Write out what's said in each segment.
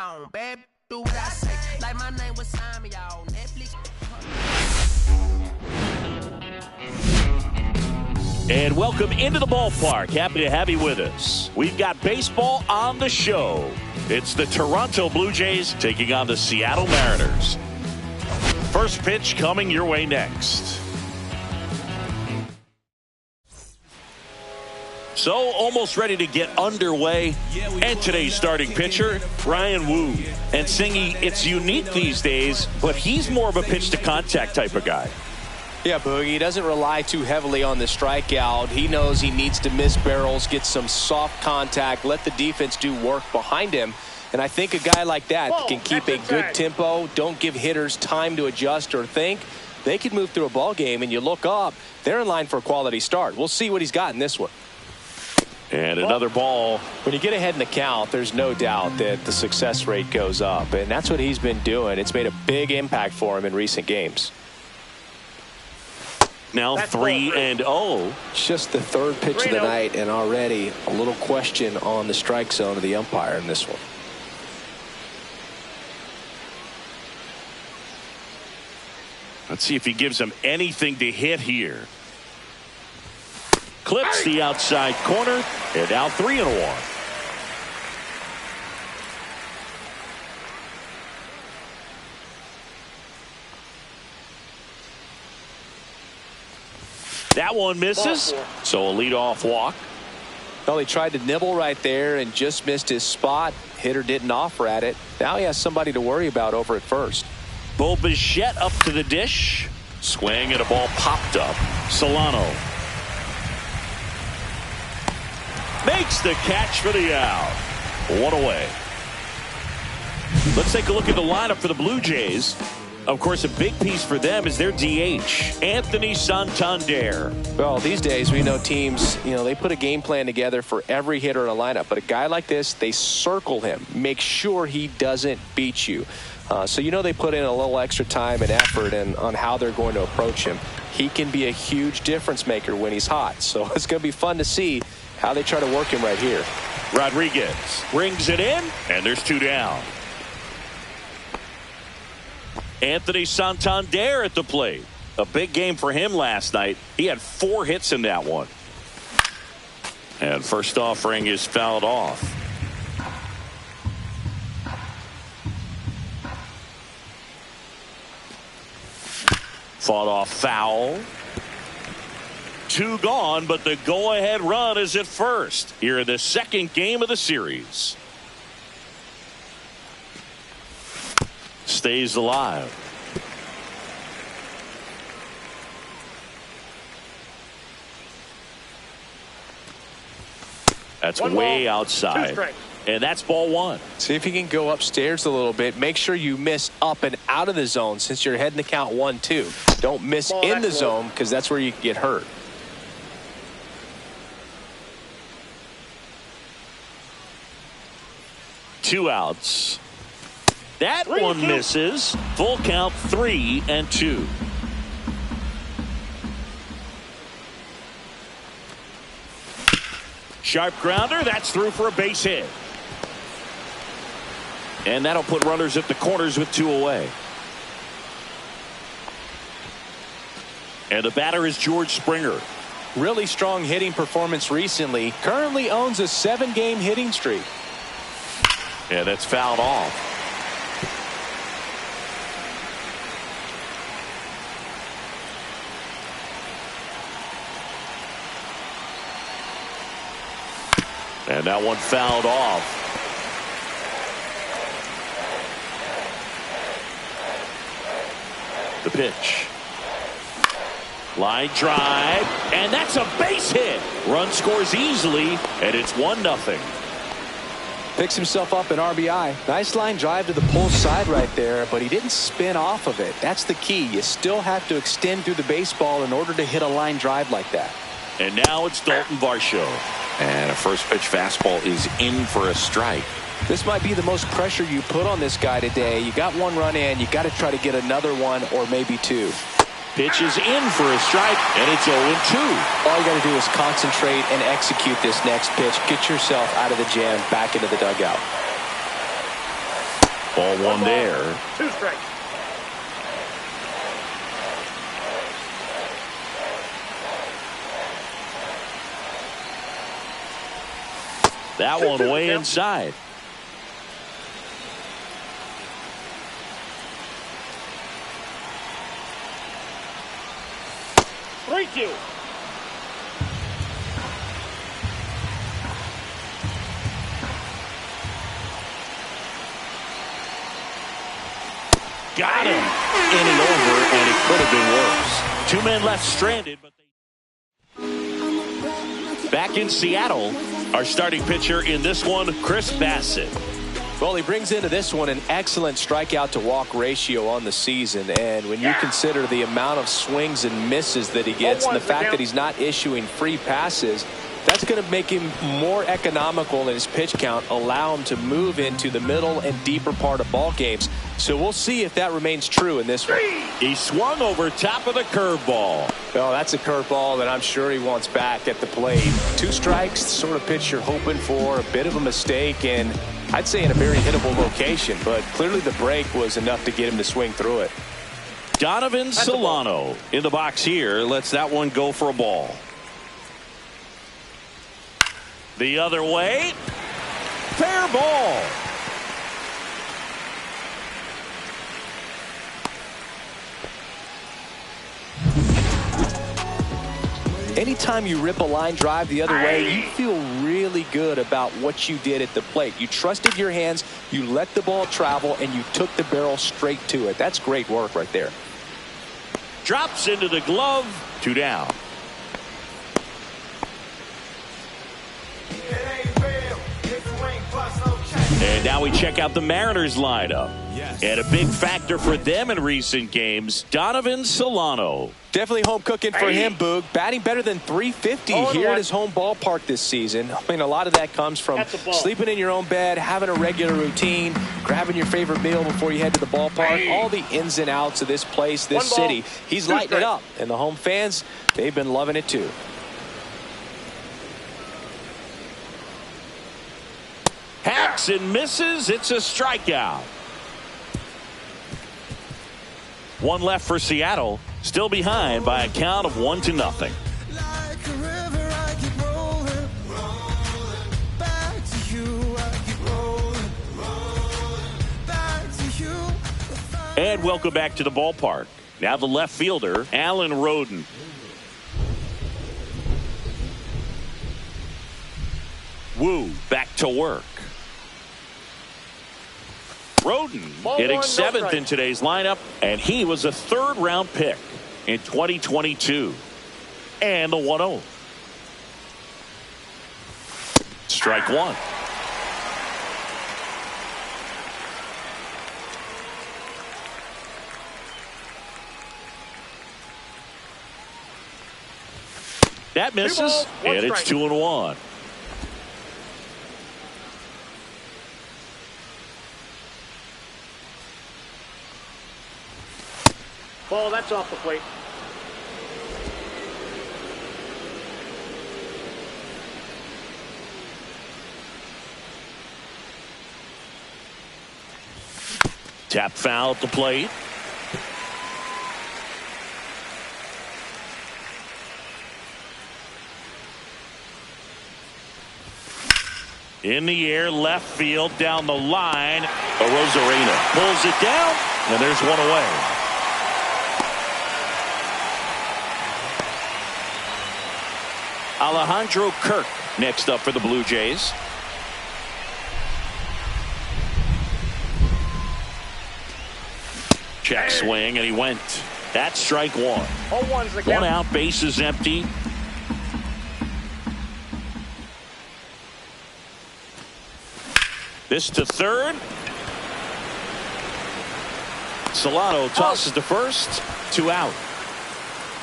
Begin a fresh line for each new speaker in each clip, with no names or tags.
on, babe. Do what I say. Like my name was Simon, y'all. Netflix.
And welcome into the ballpark. Happy to have you with us. We've got baseball on the show. It's the Toronto Blue Jays taking on the Seattle Mariners. First pitch coming your way next. So almost ready to get underway. And today's starting pitcher, Ryan Wu. And Singy, it's unique these days, but he's more of a pitch to contact type of guy.
Yeah, Boogie, he doesn't rely too heavily on the strikeout. He knows he needs to miss barrels, get some soft contact, let the defense do work behind him. And I think a guy like that can keep a good tempo, don't give hitters time to adjust or think. They can move through a ball game, and you look up, they're in line for a quality start. We'll see what he's got in this one.
And another ball.
When you get ahead in the count, there's no doubt that the success rate goes up, and that's what he's been doing. It's made a big impact for him in recent games.
Now 3-0.
Just the third pitch of the night, and already a little question on the strike zone of the umpire in this one.
Let's see if he gives him anything to hit here. Clips the outside corner, and now 3-1. That one misses, so a leadoff walk.
Well, he tried to nibble right there and just missed his spot. Hitter didn't offer at it. Now he has somebody to worry about over at first.
Bo Bichette up to the dish. Swing and a ball popped up. Solano makes the catch for the out. One away. Let's take a look at the lineup for the Blue Jays. Of course, a big piece for them is their DH, Anthony Santander.
Well, these days we know teams, they put a game plan together for every hitter in a lineup. But a guy like this, they circle him, make sure he doesn't beat you. So they put in a little extra time and effort on how they're going to approach him. He can be a huge difference maker when he's hot. So it's going to be fun to see how they try to work him right here.
Rodriguez rings it in, and there's 2 down. Anthony Santander at the plate. A big game for him last night. He had 4 hits in that one. And first offering is fouled off. Fought off foul. 2 gone, but the go-ahead run is at first here in the second game of the series. Stays alive. That's way outside. And that's ball 1.
See if you can go upstairs a little bit. Make sure you miss up and out of the zone since you're heading to count 1-2. Don't miss in the zone because that's where you can get hurt.
Two outs. That one misses. Full count 3-2. Sharp grounder. That's through for a base hit. And that'll put runners at the corners with 2 away. And the batter is George Springer.
Really strong hitting performance recently. Currently owns a 7-game hitting streak.
Yeah, that's fouled off. And that one fouled off. The pitch. Line drive. And that's a base hit. Run scores easily. And it's 1-0.
Picks himself up an RBI. Nice line drive to the pull side right there, but he didn't spin off of it. That's the key. You still have to extend through the baseball in order to hit a line drive like that.
And now it's Dalton Varsho.
And a first pitch fastball is in for a strike.
This might be the most pressure you put on this guy today. You got 1 run in. You got to try to get another 1 or maybe 2.
Pitch is in for a strike, and it's 0-2.
All you got to do is concentrate and execute this next pitch. Get yourself out of the jam, back into the dugout.
Ball one there.
2 strikes.
That one way inside.
Three, 2.
Got him. In and over, and it could have been worse. 2 men left stranded. But back in Seattle, our starting pitcher in this one, Chris Bassett.
Well, he brings into this one an excellent strikeout to walk ratio on the season. And when you consider the amount of swings and misses that he gets and the fact that he's not issuing free passes, that's going to make him more economical in his pitch count, allow him to move into the middle and deeper part of ball games. So we'll see if that remains true in this one.
He swung over top of the curveball.
Well, that's a curveball that I'm sure he wants back at the plate. 2 strikes, the sort of pitch you're hoping for, a bit of a mistake, and I'd say in a very hittable location, but clearly the break was enough to get him to swing through it.
Donovan Solano in the box here lets that one go for a ball. The other way. Fair ball.
Anytime you rip a line drive the other way, you feel really good about what you did at the plate. You trusted your hands, you let the ball travel, and you took the barrel straight to it. That's great work right there.
Drops into the glove. 2 down. And now we check out the Mariners lineup. And a big factor for them in recent games, Donovan Solano.
Definitely home cooking for him, Boog. Batting better than 350 here at his home ballpark this season. I mean, a lot of that comes from sleeping in your own bed, having a regular routine, grabbing your favorite meal before you head to the ballpark, all the ins and outs of this place, this city. He's lighting it up, and the home fans, they've been loving it too.
Hacks and misses. It's a strikeout. 1 left for Seattle. Still behind by a count of 1-0. And welcome back to the ballpark. Now the left fielder, Alan Roden. Wu back to work. Roden hitting 7th in today's lineup, and he was a 3rd-round pick in 2022. And the 1-0. Strike 1. That misses, and it's 2-1.
Ball, that's off the plate.
Tap foul at the plate. In the air, left field, down the line. Rosarena pulls it down, and there's one away. Alejandro Kirk next up for the Blue Jays. Check swing, and he went. That's strike 1. 1 out, base is empty. This to third. Solano tosses to first. 2 out.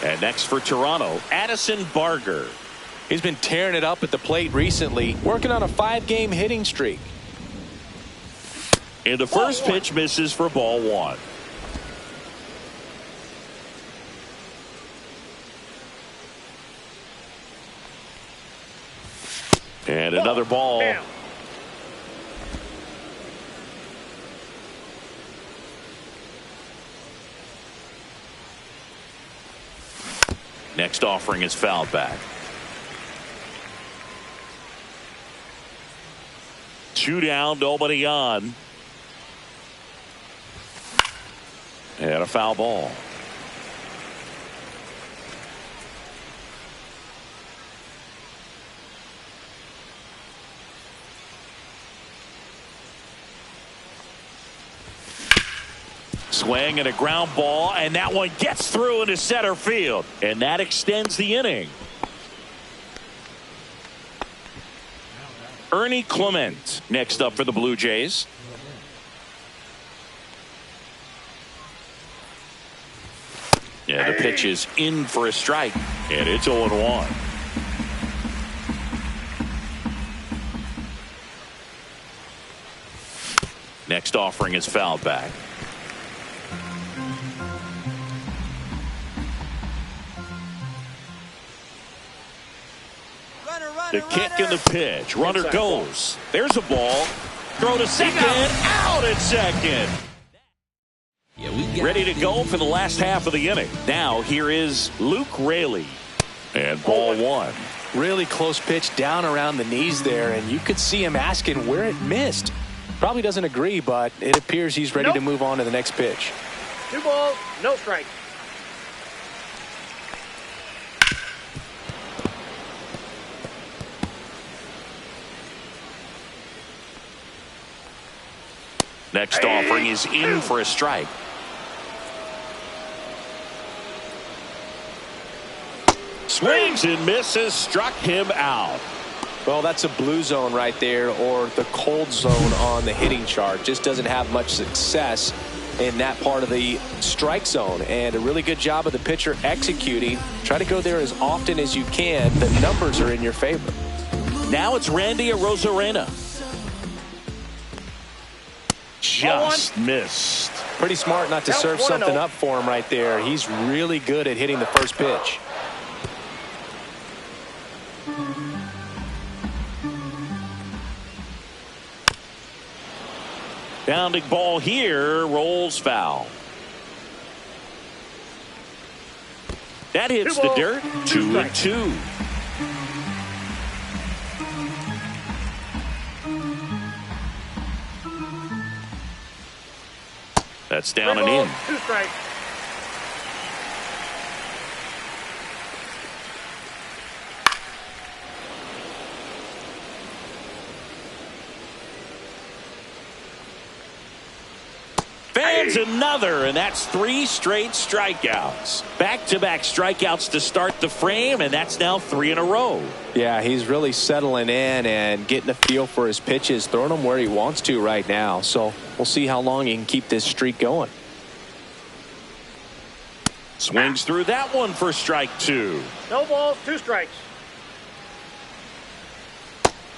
And next for Toronto, Addison Barger.
He's been tearing it up at the plate recently, working on a 5-game hitting streak.
And the first pitch misses for ball 1. And another ball. Next offering is fouled back. 2 down, nobody on. And a foul ball. Swing and a ground ball, and that one gets through into center field, and that extends the inning. Ernie Clement next up for the Blue Jays. Yeah, the pitch is in for a strike, and it's 0-1. Next offering is fouled back. The kick and the pitch. Runner goes. There's a ball. Throw to second. Out at second. Ready to go for the last half of the inning. Now here is Luke Raley. And ball 1.
Really close pitch down around the knees there, and you could see him asking where it missed. Probably doesn't agree, but it appears he's ready to move on to the next pitch.
2 balls, no strike.
Next offering is in for a strike. Swings and misses, struck him out.
Well, that's a blue zone right there, or the cold zone on the hitting chart. Just doesn't have much success in that part of the strike zone, and a really good job of the pitcher executing. Try to go there as often as you can. The numbers are in your favor.
Now it's Randy Arozarena. Just missed.
Pretty smart not to serve something up for him right there. He's really good at hitting the first pitch.
Bounding ball here, rolls foul. That hits the dirt. 2-2. That's down and in.
2 strikes.
Fans another, and that's 3 straight strikeouts. Back-to-back strikeouts to start the frame, and that's now 3 in a row.
Yeah, he's really settling in and getting a feel for his pitches, throwing them where he wants to right now. So we'll see how long he can keep this streak going.
Swings through that one for strike 2.
No balls, 2 strikes.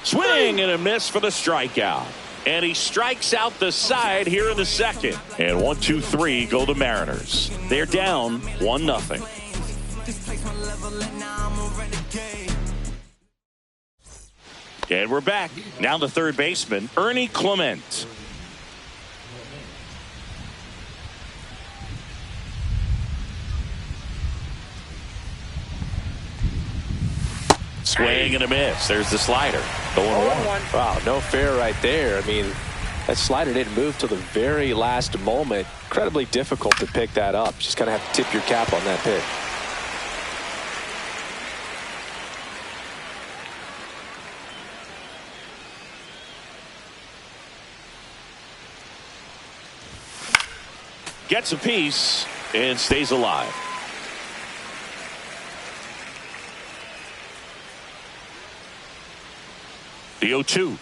Swing and a miss for the strikeout. And he strikes out the side here in the second. And 1, 2, 3 go the Mariners. They're down 1-0. And we're back. Now the third baseman, Ernie Clement. Swing and a miss. There's the slider. 0-1.
Wow, no fair right there. I mean, that slider didn't move till the very last moment. Incredibly difficult to pick that up. Just kind of have to tip your cap on that pitch.
Gets a piece and stays alive. The 0-2.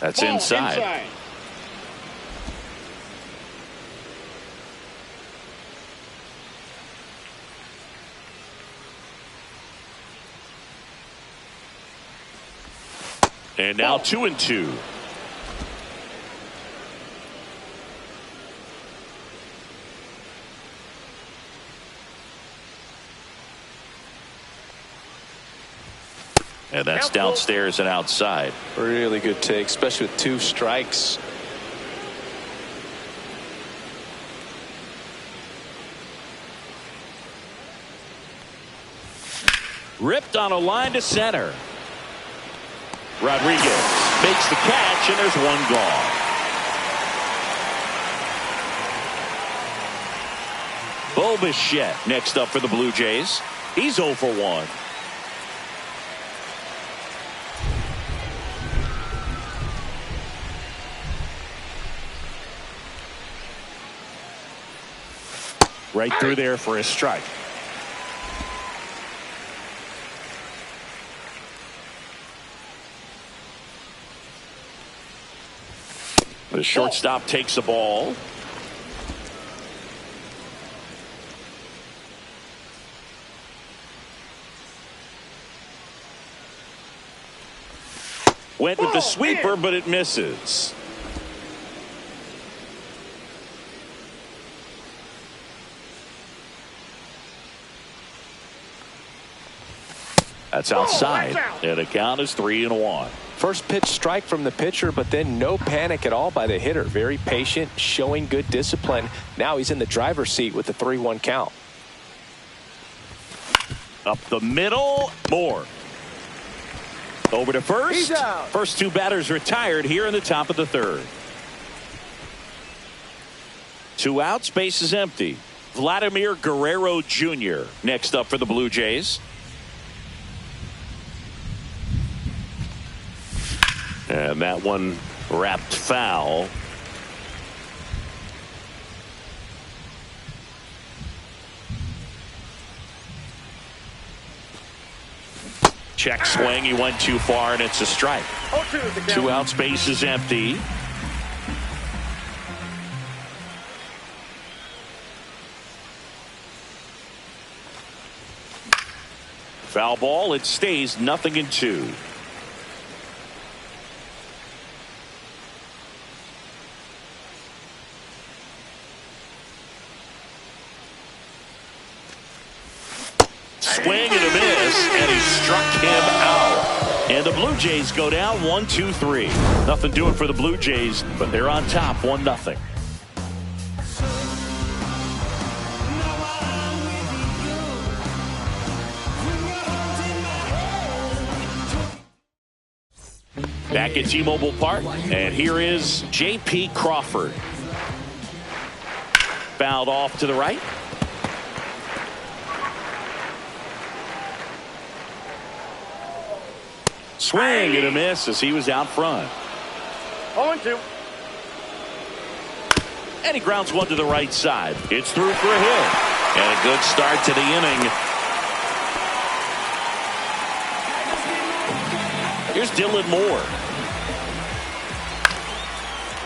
That's inside. And now 2-2. And that's downstairs and outside.
Really good take, especially with 2 strikes.
Ripped on a line to center. Rodriguez makes the catch, and there's one gone. Bo Bichette next up for the Blue Jays. He's 0 for 1. Right through there for a strike. The shortstop takes the ball. Went with the sweeper, but it misses. That's outside, and the count is 3-1.
First pitch strike from the pitcher, but then no panic at all by the hitter. Very patient, showing good discipline. Now he's in the driver's seat with the 3-1 count.
Up the middle, Moore. Over to first. First two batters retired here in the top of the third. 2 outs, base is empty. Vladimir Guerrero Jr. next up for the Blue Jays. And that one wrapped foul. Check swing. He went too far, and it's a strike. 2 outs, base is empty. Foul ball. It stays 0-2. Swing and a miss, and he struck him out. And the Blue Jays go down 1-2-3. Nothing doing for the Blue Jays, but they're on top 1-0. Back at T-Mobile Park, and here is J.P. Crawford. Fouled off to the right. Swing and a miss as he was out front.
0-2.
And he grounds one to the right side. It's through for a hit. And a good start to the inning. Here's Dylan Moore.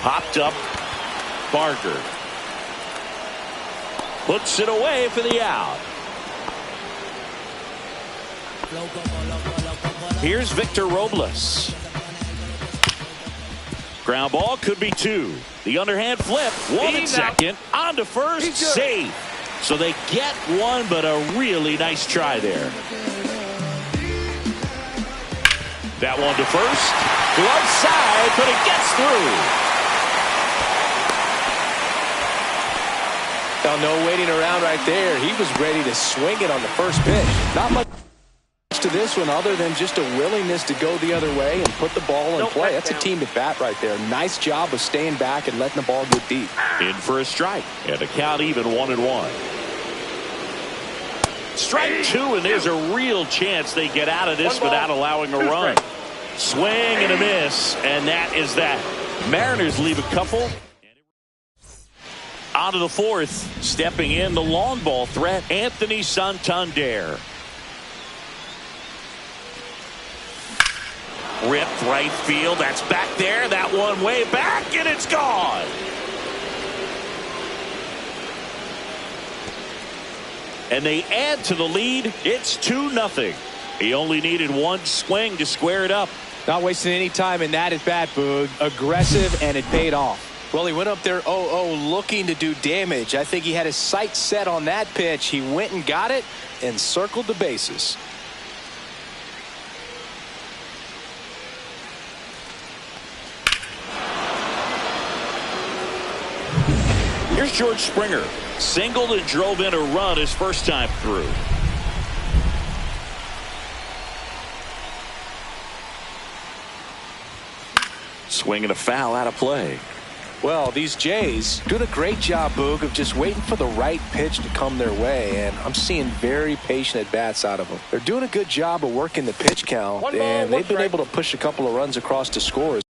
Popped up. Barker puts it away for the out. Here's Victor Robles. Ground ball, could be 2. The underhand flip. 1 at second. On to first. Safe. So they get one, but a really nice try there. That one to first. Glove side, but it gets through.
Now, no waiting around right there. He was ready to swing it on the first pitch. Not much to this one other than just a willingness to go the other way and put the ball in play. That's a team at bat right there. Nice job of staying back and letting the ball get deep.
In for a strike, and the count even 1-1. Strike 2, and there's a real chance they get out of this without allowing a run. Swing and a miss, and that is that. Mariners leave a couple. On to the fourth, stepping in the long ball threat, Anthony Santander. Ripped right field. That's back there. That one way back, and it's gone. And they add to the lead. It's 2-0. He only needed one swing to square it up.
Not wasting any time in that at bat, Boog. Aggressive, and it paid off. Well, he went up there 0-0 looking to do damage. I think he had his sights set on that pitch. He went and got it and circled the bases.
Here's George Springer. Singled and drove in a run his first time through.
Swing and a foul out of play.
Well, these Jays doing a great job, Boog, of just waiting for the right pitch to come their way, and I'm seeing very patient at-bats out of them. They're doing a good job of working the pitch count, and they've been able to push a couple of runs across to scores.